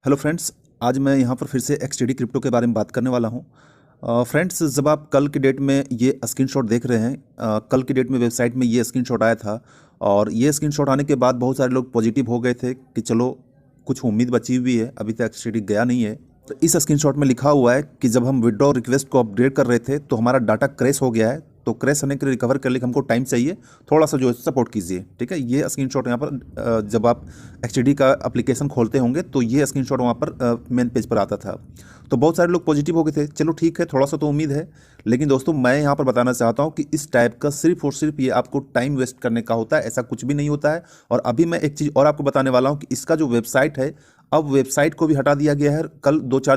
Hello friends, आज मैं यहाँ पर फिर से एक्सटीडी क्रिप्टो के बारे में बात करने वाला हूँ। फ्रेंड्स, जब आप कल की डेट में ये स्क्रीनशॉट देख रहे हैं, कल की डेट में वेबसाइट में ये स्क्रीनशॉट आया था और ये स्क्रीनशॉट आने के बाद बहुत सारे लोग पॉजिटिव हो गए थे कि चलो कुछ उम्मीद बची हुई है, अभी तक एक्सटीडी गया नहीं है। तो इस स्क्रीनशॉट में लिखा हुआ है कि जब हम विड्रॉ रिक्वेस्ट को अपडेट कर रहे थे तो हमारा डाटा क्रैश हो गया है, तो क्रैश होने के लिए रिकवर करने के लिए हमको टाइम चाहिए, थोड़ा सा जो है सपोर्ट कीजिए। ठीक है, ये स्क्रीनशॉट यहाँ पर जब आप एक्सटीडी का एप्लीकेशन खोलते होंगे तो ये स्क्रीनशॉट वहाँ पर मेन पेज पर आता था। तो बहुत सारे लोग पॉजिटिव हो गए थे, चलो ठीक है, थोड़ा सा तो उम्मीद है। लेकिन दोस्तों, मैं यहाँ पर बताना चाहता हूँ कि इस टाइप का सिर्फ और सिर्फ ये आपको टाइम वेस्ट करने का होता है, ऐसा कुछ भी नहीं होता है। और अभी मैं एक चीज़ और आपको बताने वाला हूँ कि इसका जो वेबसाइट है, अब वेबसाइट को भी हटा दिया गया है। कल 2-4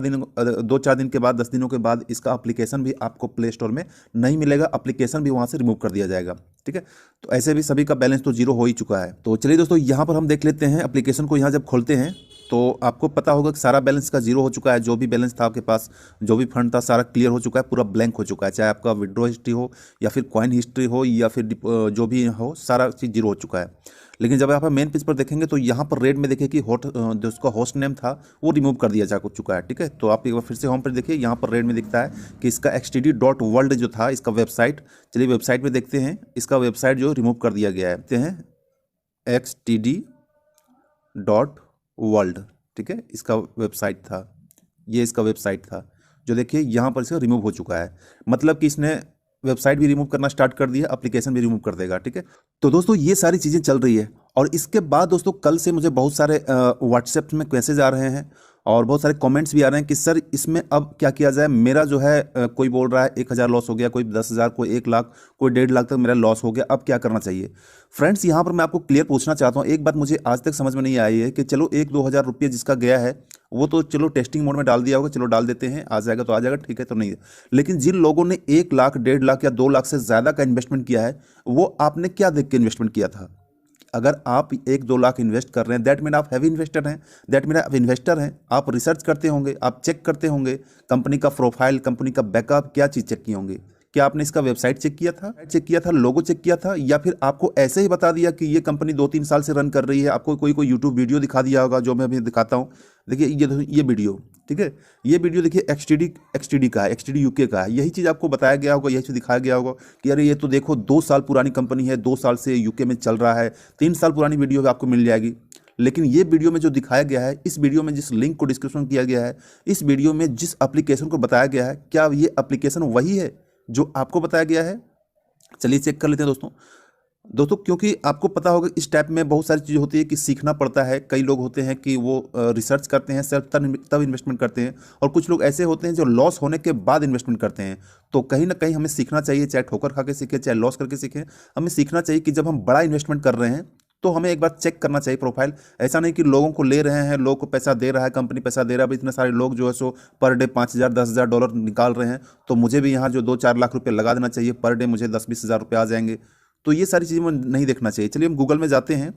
दिन के बाद, 10 दिनों के बाद इसका एप्लीकेशन भी आपको प्ले स्टोर में नहीं मिलेगा, एप्लीकेशन भी वहाँ से रिमूव कर दिया जाएगा। ठीक है, तो ऐसे भी सभी का बैलेंस तो जीरो हो ही चुका है। तो चलिए दोस्तों, यहाँ पर हम देख लेते हैं एप्लीकेशन को। यहाँ जब खोलते हैं तो आपको पता होगा कि सारा बैलेंस का जीरो हो चुका है। जो भी बैलेंस था आपके पास, जो भी फंड था, सारा क्लियर हो चुका है, पूरा ब्लैंक हो चुका है। चाहे आपका विड्रॉ हिस्ट्री हो या फिर कॉइन हिस्ट्री हो या फिर जो भी हो, सारा चीज़ जीरो हो चुका है। लेकिन जब आप मेन पेज पर देखेंगे तो यहाँ पर रेड में देखिए कि जो उसका होस्ट नेम था वो रिमूव कर दिया जा चुका है। ठीक है, तो आप एक बार फिर से होम पर देखिए, यहाँ पर रेड में दिखता है कि इसका xtd.world जो था इसका वेबसाइट, चलिए वेबसाइट में देखते हैं, इसका वेबसाइट जो रिमूव कर दिया गया है। देखते हैं xtd.world। ठीक है, इसका वेबसाइट था, ये इसका वेबसाइट था जो देखिए यहाँ पर से रिमूव हो चुका है। मतलब कि इसने वेबसाइट भी रिमूव करना स्टार्ट कर दिया, एप्लीकेशन भी रिमूव कर देगा। ठीक है, तो दोस्तों ये सारी चीज़ें चल रही है। और इसके बाद दोस्तों, कल से मुझे बहुत सारे व्हाट्सएप में मैसेज आ रहे हैं और बहुत सारे कमेंट्स भी आ रहे हैं कि सर इसमें अब क्या किया जाए। मेरा जो है कोई बोल रहा है 1,000 लॉस हो गया, कोई 10,000, कोई 1 लाख, कोई 1.5 लाख तक मेरा लॉस हो गया, अब क्या करना चाहिए। फ्रेंड्स, यहाँ पर मैं आपको क्लियर पूछना चाहता हूँ, एक बात मुझे आज तक समझ में नहीं आई है कि चलो 1-2 हज़ार रुपये जिसका गया है वो तो चलो टेस्टिंग मोड में डाल दिया होगा, चलो डाल देते हैं, आ जाएगा तो आ जाएगा, ठीक है, तो नहीं है। लेकिन जिन लोगों ने 1 लाख, 1.5 लाख या 2 लाख से ज़्यादा का इन्वेस्टमेंट किया है, वो आपने क्या देख के इन्वेस्टमेंट किया था। अगर आप 1-2 लाख इन्वेस्ट कर रहे हैं, दैट मीन आप हैवी इन्वेस्टर हैं, दैट मीन आप इन्वेस्टर हैं। आप रिसर्च करते होंगे, आप चेक करते होंगे कंपनी का प्रोफाइल, कंपनी का बैकअप, क्या चीज़ चेक किए होंगे। क्या आपने इसका वेबसाइट चेक किया था, लोगो चेक किया था, या फिर आपको ऐसे ही बता दिया कि ये कंपनी 2-3 साल से रन कर रही है। आपको कोई यूट्यूब वीडियो दिखा दिया होगा, जो मैं अभी दिखाता हूँ। देखिए ये वीडियो, ठीक है, ये वीडियो देखिए एक्सटीडी का है, एक्सटीडी यूके का है। यही चीज़ आपको बताया गया होगा, यही चीज़ दिखाया गया होगा कि अरे ये तो देखो 2 साल पुरानी कंपनी है, 2 साल से यूके में चल रहा है, 3 साल पुरानी वीडियो भी आपको मिल जाएगी। लेकिन ये वीडियो में जो दिखाया गया है, इस वीडियो में जिस लिंक को डिस्क्रिप्शन किया गया है, इस वीडियो में जिस एप्लीकेशन को बताया गया है, क्या ये एप्लीकेशन वही है जो आपको बताया गया है। चलिए चेक कर लेते हैं दोस्तों, क्योंकि आपको पता होगा इस टाइप में बहुत सारी चीज़ होती है कि सीखना पड़ता है। कई लोग होते हैं कि वो रिसर्च करते हैं सिर्फ तब इन्वेस्टमेंट करते हैं, और कुछ लोग ऐसे होते हैं जो लॉस होने के बाद इन्वेस्टमेंट करते हैं। तो कहीं ना कहीं हमें सीखना चाहिए, चाहे ठोकर खा के सीखें, चाहे लॉस करके सीखें, हमें सीखना चाहिए कि जब हम बड़ा इन्वेस्टमेंट कर रहे हैं तो हमें एक बार चेक करना चाहिए प्रोफाइल। ऐसा नहीं कि लोगों को ले रहे हैं, लोगों को पैसा दे रहा है, कंपनी पैसा दे रहा है। अभी इतने सारे लोग जो है सो पर डे 5,000, 10,000 डॉलर निकाल रहे हैं, तो मुझे भी यहाँ जो 2-4 लाख रुपए लगा देना चाहिए, पर डे मुझे 10-20 हज़ार रुपये आ जाएंगे। तो ये सारी चीज़ें नहीं देखना चाहिए। चलिए हम गूगल में जाते हैं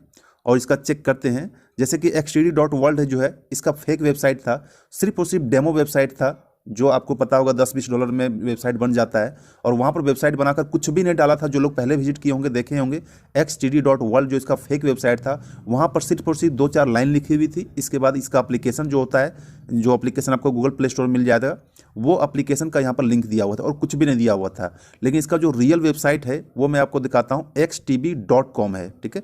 और इसका चेक करते हैं। जैसे कि xtd.world है जो है, इसका फेक वेबसाइट था, सिर्फ और सिर्फ डेमो वेबसाइट था, जो आपको पता होगा 10-20 डॉलर में वेबसाइट बन जाता है। और वहाँ पर वेबसाइट बनाकर कुछ भी नहीं डाला था। जो लोग पहले विजिट किए होंगे, देखे होंगे, xtd.world जो इसका फेक वेबसाइट था, वहाँ पर सिर्फ और सिर्फ 2-4 लाइन लिखी हुई थी। इसके बाद इसका एप्लीकेशन जो होता है, जो एप्लीकेशन आपको गूगल प्ले स्टोर में मिल जाएगा, वो एप्लीकेशन का यहाँ पर लिंक दिया हुआ था और कुछ भी नहीं दिया हुआ था। लेकिन इसका जो रियल वेबसाइट है वो मैं आपको दिखाता हूँ, xtb.com है। ठीक है,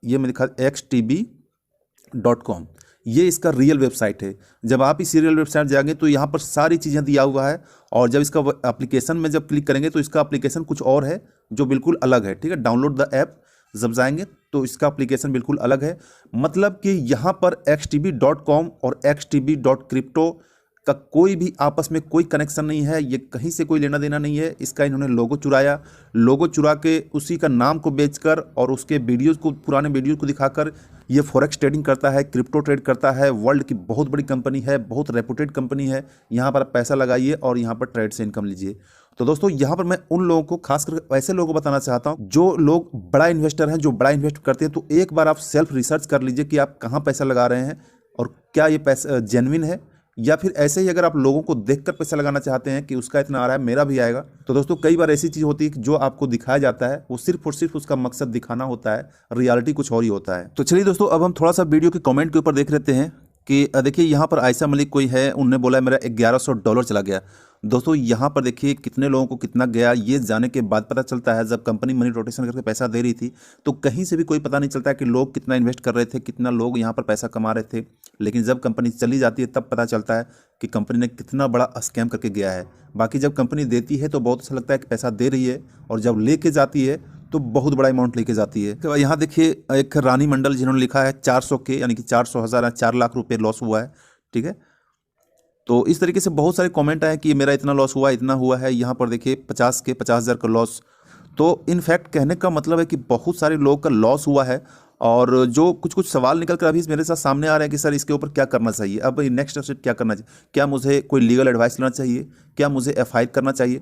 ये मैं दिखा, xtb.com, ये इसका रियल वेबसाइट है। जब आप इस रियल वेबसाइट जाएंगे तो यहाँ पर सारी चीज़ें दिया हुआ है, और जब इसका एप्लीकेशन में जब क्लिक करेंगे तो इसका एप्लीकेशन कुछ और है जो बिल्कुल अलग है। ठीक है, डाउनलोड द ऐप जब जाएंगे तो इसका एप्लीकेशन बिल्कुल अलग है। मतलब कि यहाँ पर xtb.com और xtb.crypto का कोई भी आपस में कोई कनेक्शन नहीं है, ये कहीं से कोई लेना देना नहीं है। इसका इन्होंने लोगो चुराया, लोगो चुरा के उसी का नाम को बेचकर और उसके वीडियोज़ को, पुराने वीडियोज़ को दिखाकर ये फॉरेक्स ट्रेडिंग करता है, क्रिप्टो ट्रेड करता है। वर्ल्ड की बहुत बड़ी कंपनी है, बहुत रेपुटेड कंपनी है। यहाँ पर आप पैसा लगाइए और यहाँ पर ट्रेड से इनकम लीजिए। तो दोस्तों, यहाँ पर मैं उन लोगों को, खासकर ऐसे लोगों को बताना चाहता हूँ जो लोग बड़ा इन्वेस्टर हैं, जो बड़ा इन्वेस्ट करते हैं। तो एक बार आप सेल्फ रिसर्च कर लीजिए कि आप कहाँ पैसा लगा रहे हैं और क्या ये पैसा जेन्युइन है, या फिर ऐसे ही अगर आप लोगों को देखकर पैसा लगाना चाहते हैं कि उसका इतना आ रहा है, मेरा भी आएगा। तो दोस्तों, कई बार ऐसी चीज़ होती है कि जो आपको दिखाया जाता है वो सिर्फ और सिर्फ उसका मकसद दिखाना होता है, रियलिटी कुछ और ही होता है। तो चलिए दोस्तों, अब हम थोड़ा सा वीडियो के कमेंट के ऊपर देख लेते हैं कि देखिए यहाँ पर आयशा मलिक कोई है, उन्होंने बोला मेरा $1100 चला गया। दोस्तों यहाँ पर देखिए कितने लोगों को कितना गया, ये जाने के बाद पता चलता है। जब कंपनी मनी रोटेशन करके पैसा दे रही थी तो कहीं से भी कोई पता नहीं चलता है कि लोग कितना इन्वेस्ट कर रहे थे, कितना लोग यहाँ पर पैसा कमा रहे थे। लेकिन जब कंपनी चली जाती है तब पता चलता है कि कंपनी ने कितना बड़ा स्कैम करके गया है। बाकी जब कंपनी देती है तो बहुत अच्छा लगता है कि पैसा दे रही है, और जब लेके जाती है तो बहुत बड़ा अमाउंट लेके जाती है। तो यहाँ देखिए एक रानी मंडल जिन्होंने लिखा है 400 के यानी कि 400,000 4 लाख रुपए लॉस हुआ है। ठीक है, तो इस तरीके से बहुत सारे कमेंट आए कि मेरा इतना लॉस हुआ, इतना हुआ है। यहाँ पर देखिए 50,000 का लॉस। तो इनफैक्ट कहने का मतलब है कि बहुत सारे लोगों का लॉस हुआ है, और जो कुछ कुछ सवाल निकल कर अभी मेरे साथ सामने आ रहे हैं कि सर इसके ऊपर क्या करना चाहिए, अब नेक्स्ट स्टेप क्या करना चाहिए, क्या मुझे कोई लीगल एडवाइस लेना चाहिए, क्या मुझे एफआईआर करना चाहिए।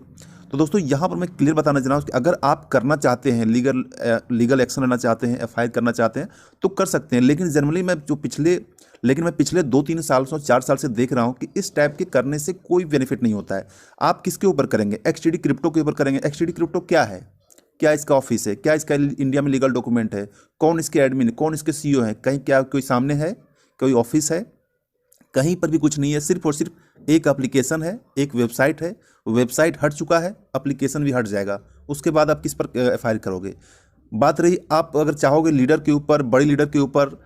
तो दोस्तों यहाँ पर मैं क्लियर बताना चाह रहा हूँ कि अगर आप करना चाहते हैं, लीगल एक्शन लेना चाहते हैं, एफआईआर करना चाहते हैं तो कर सकते हैं। लेकिन जनरली मैं पिछले 2-3 साल से 4 साल से देख रहा हूँ कि इस टाइप के करने से कोई बेनिफिट नहीं होता है। आप किसके ऊपर करेंगे? एक्सटीडी क्रिप्टो के ऊपर करेंगे। एक्सटीडी क्रिप्टो क्या है, क्या इसका ऑफिस है, क्या इसका इंडिया में लीगल डॉक्यूमेंट है, कौन इसके एडमिन, कौन इसके सीईओ है, कहीं क्या कोई सामने है, कोई ऑफिस है? कहीं पर भी कुछ नहीं है। सिर्फ और सिर्फ एक एप्लीकेशन है, एक वेबसाइट है। वेबसाइट हट चुका है, एप्लीकेशन भी हट जाएगा। उसके बाद आप किस पर एफआईआर करोगे? बात रही आप अगर चाहोगे लीडर के ऊपर, बड़ी लीडर के ऊपर,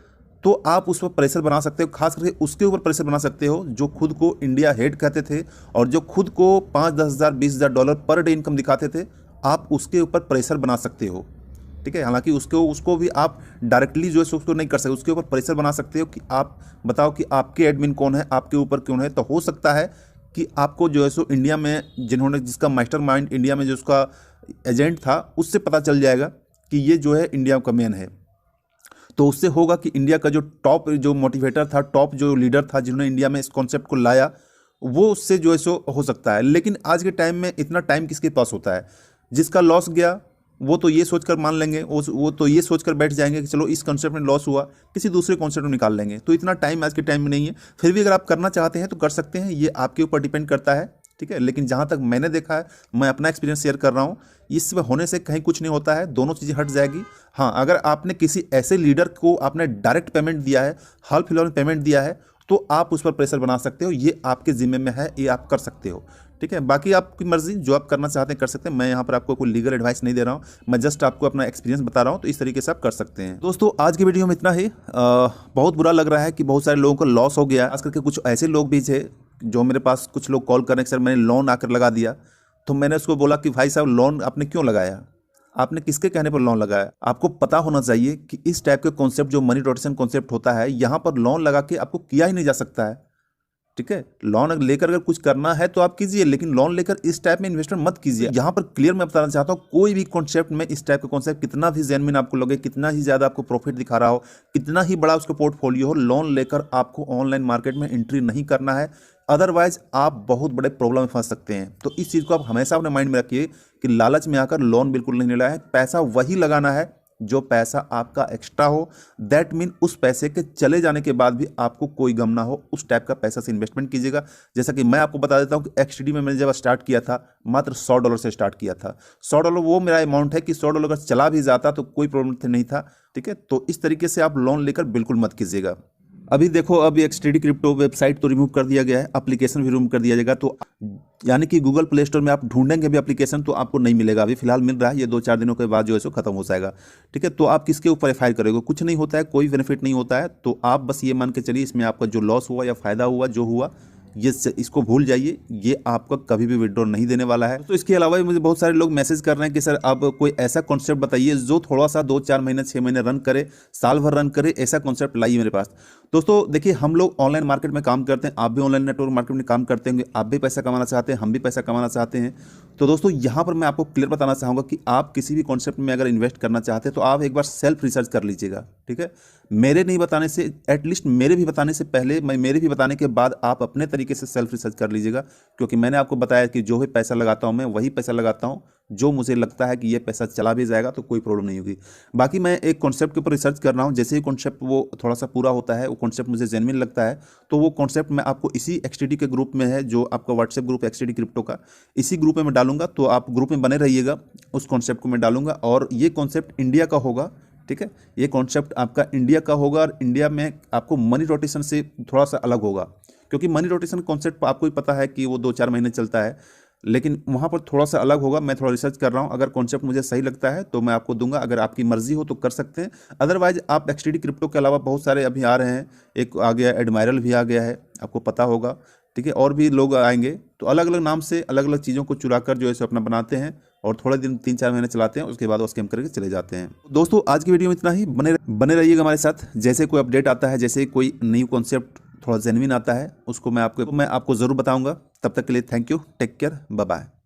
तो आप उस पर प्रेशर बना सकते हो। खास करके उसके ऊपर प्रेशर बना सकते हो जो खुद को इंडिया हेड कहते थे और जो खुद को $5-10,000 $20,000 पर डे इनकम दिखाते थे। आप उसके ऊपर प्रेशर बना सकते हो। ठीक है, हालांकि उसको भी आप डायरेक्टली जो है उसको नहीं कर सकते। उसके ऊपर प्रेशर बना सकते हो कि आप बताओ कि आपके एडमिन कौन है, आपके ऊपर कौन है। तो हो सकता है कि आपको जो है सो इंडिया में जिसका मास्टरमाइंड इंडिया में जो उसका एजेंट था उससे पता चल जाएगा कि ये जो है इंडिया का मेन है। तो उससे होगा कि इंडिया का जो टॉप जो मोटिवेटर था, टॉप जो लीडर था जिन्होंने इंडिया में इस कॉन्सेप्ट को लाया, वो उससे जो है सो हो सकता है। लेकिन आज के टाइम में इतना टाइम किसके पास होता है? जिसका लॉस गया वो तो ये सोचकर मान लेंगे, वो तो ये सोचकर बैठ जाएंगे कि चलो इस कॉन्सेप्ट में लॉस हुआ, किसी दूसरे कॉन्सेप्ट में निकाल लेंगे। तो इतना टाइम आज के टाइम में नहीं है। फिर भी अगर आप करना चाहते हैं तो कर सकते हैं, ये आपके ऊपर डिपेंड करता है। ठीक है, लेकिन जहाँ तक मैंने देखा है, मैं अपना एक्सपीरियंस शेयर कर रहा हूँ, इसमें होने से कहीं कुछ नहीं होता है, दोनों चीज़ें हट जाएगी। हाँ, अगर आपने किसी ऐसे लीडर को आपने डायरेक्ट पेमेंट दिया है, हाल फिलहाल में पेमेंट दिया है, तो आप उस पर प्रेशर बना सकते हो। ये आपके जिम्मे में है, ये आप कर सकते हो। ठीक है, बाकी आपकी मर्जी, जो आप करना चाहते हैं कर सकते हैं। मैं यहाँ पर आपको कोई लीगल एडवाइस नहीं दे रहा हूँ, मैं जस्ट आपको अपना एक्सपीरियंस बता रहा हूँ। तो इस तरीके से आप कर सकते हैं। दोस्तों आज की वीडियो में इतना ही। बहुत बुरा लग रहा है कि बहुत सारे लोगों को लॉस हो गया। खास करके कुछ ऐसे लोग भी थे जो मेरे पास कुछ लोग कॉल करने के सर मैंने लोन आकर लगा दिया। तो मैंने उसको बोला कि भाई साहब लोन आपने क्यों लगाया, आपने किसके कहने पर लोन लगाया? आपको पता होना चाहिए कि इस टाइप के कॉन्सेप्ट जो मनी रोटेशन कॉन्सेप्ट होता है, यहाँ पर लोन लगा के आपको किया ही नहीं जा सकता है। ठीक है, लोन लेकर अगर कुछ करना है तो आप कीजिए, लेकिन लोन लेकर इस टाइप में इन्वेस्टमेंट मत कीजिए। यहाँ पर क्लियर मैं बताना चाहता हूँ, कोई भी कॉन्सेप्ट में इस टाइप का कॉन्सेप्ट कितना भी जेन्युइन आपको लगे, कितना ही ज्यादा आपको प्रॉफिट दिखा रहा हो, कितना ही बड़ा उसका पोर्टफोलियो हो, लोन लेकर आपको ऑनलाइन मार्केट में एंट्री नहीं करना है। अदरवाइज आप बहुत बड़े प्रॉब्लम में फंस सकते हैं। तो इस चीज़ को आप हमेशा अपने माइंड में रखिए कि लालच में आकर लोन बिल्कुल नहीं लेना है। पैसा वही लगाना है जो पैसा आपका एक्स्ट्रा हो। दैट मीन उस पैसे के चले जाने के बाद भी आपको कोई गम ना हो, उस टाइप का पैसा से इन्वेस्टमेंट कीजिएगा। जैसा कि मैं आपको बता देता हूं कि एक्सटीडी में मैंने जब स्टार्ट किया था मात्र $100 से स्टार्ट किया था। $100 वो मेरा अमाउंट है कि $100 अगर चला भी जाता तो कोई प्रॉब्लम नहीं था। ठीक है, तो इस तरीके से आप लोन लेकर बिल्कुल मत कीजिएगा। अभी देखो, अभी एक्सटीडी क्रिप्टो वेबसाइट तो रिमूव कर दिया गया है, एप्लीकेशन भी रिमूव कर दिया जाएगा। तो यानी कि गूगल प्ले स्टोर में आप ढूंढेंगे भी एप्लीकेशन तो आपको नहीं मिलेगा। अभी फिलहाल मिल रहा है, ये 2-4 दिनों के बाद जो है सो खत्म हो जाएगा। ठीक है, तो आप किसके ऊपर एफआईआर करोगे? कुछ नहीं होता है, कोई बेनिफिट नहीं होता है। तो आप बस ये मान के चलिए, इसमें आपका जो लॉस हुआ या फायदा हुआ जो हुआ, ये इसको भूल जाइए, ये आपका कभी भी विड्रॉ नहीं देने वाला है। तो इसके अलावा मुझे बहुत सारे लोग मैसेज कर रहे हैं कि सर आप कोई ऐसा कॉन्सेप्ट बताइए जो थोड़ा सा 2-4 महीने 6 महीने रन करे, साल भर रन करे, ऐसा कॉन्सेप्ट लाइए मेरे पास। दोस्तों देखिए, हम लोग ऑनलाइन मार्केट में काम करते हैं, आप भी ऑनलाइन नेटवर्क मार्केट में काम करते होंगे, आप भी पैसा कमाना चाहते हैं, हम भी पैसा कमाना चाहते हैं। तो दोस्तों यहाँ पर मैं आपको क्लियर बताना चाहूँगा कि आप किसी भी कॉन्सेप्ट में अगर इन्वेस्ट करना चाहते हैं तो आप एक बार सेल्फ रिसर्च कर लीजिएगा। ठीक है, मेरे नहीं बताने से, एटलीस्ट मेरे भी बताने से पहले, मेरे भी बताने के बाद आप अपने तरीके से सेल्फ रिसर्च कर लीजिएगा। क्योंकि मैंने आपको बताया कि जो भी पैसा लगाता हूँ मैं वही पैसा लगाता हूँ जो मुझे लगता है कि ये पैसा चला भी जाएगा तो कोई प्रॉब्लम नहीं होगी। बाकी मैं एक कॉन्सेप्ट के ऊपर रिसर्च कर रहा हूँ, जैसे ही कॉन्सेप्ट वो थोड़ा सा पूरा होता है, वो कॉन्सेप्ट मुझे जेन्युइन लगता है, तो वो कॉन्सेप्ट मैं आपको इसी एक्सटीडी के ग्रुप में है, जो आपका व्हाट्सएप ग्रुप एक्सटीडी क्रिप्टो का, इसी ग्रुप में मैं डालूंगा। तो आप ग्रुप में बने रहिएगा, उस कॉन्सेप्ट को मैं डालूंगा। और ये कॉन्सेप्ट इंडिया का होगा, ठीक है। ये कॉन्सेप्ट आपका इंडिया का होगा और इंडिया में आपको मनी रोटेशन से थोड़ा सा अलग होगा, क्योंकि मनी रोटेशन कॉन्सेप्ट आपको ही पता है कि वो 2-4 महीने चलता है, लेकिन वहाँ पर थोड़ा सा अलग होगा। मैं थोड़ा रिसर्च कर रहा हूँ, अगर कॉन्सेप्ट मुझे सही लगता है तो मैं आपको दूंगा, अगर आपकी मर्जी हो तो कर सकते हैं। अदरवाइज आप XTD क्रिप्टो के अलावा बहुत सारे अभी आ रहे हैं, एक आ गया एडमायरल भी आ गया है, आपको पता होगा, ठीक है, और भी लोग आएंगे। तो अलग अलग नाम से अलग अलग चीज़ों को चुरा कर जो है सो अपना बनाते हैं और थोड़े दिन 3-4 महीने चलाते हैं, उसके बाद वो स्कैम करके चले जाते हैं। दोस्तों आज की वीडियो में इतना ही, बने रहिएगा हमारे साथ। जैसे कोई अपडेट आता है, जैसे कोई न्यू कॉन्सेप्ट थोड़ा जेन्युइन आता है, उसको मैं आपको ज़रूर बताऊंगा। तब तक के लिए thank you, take care, bye bye.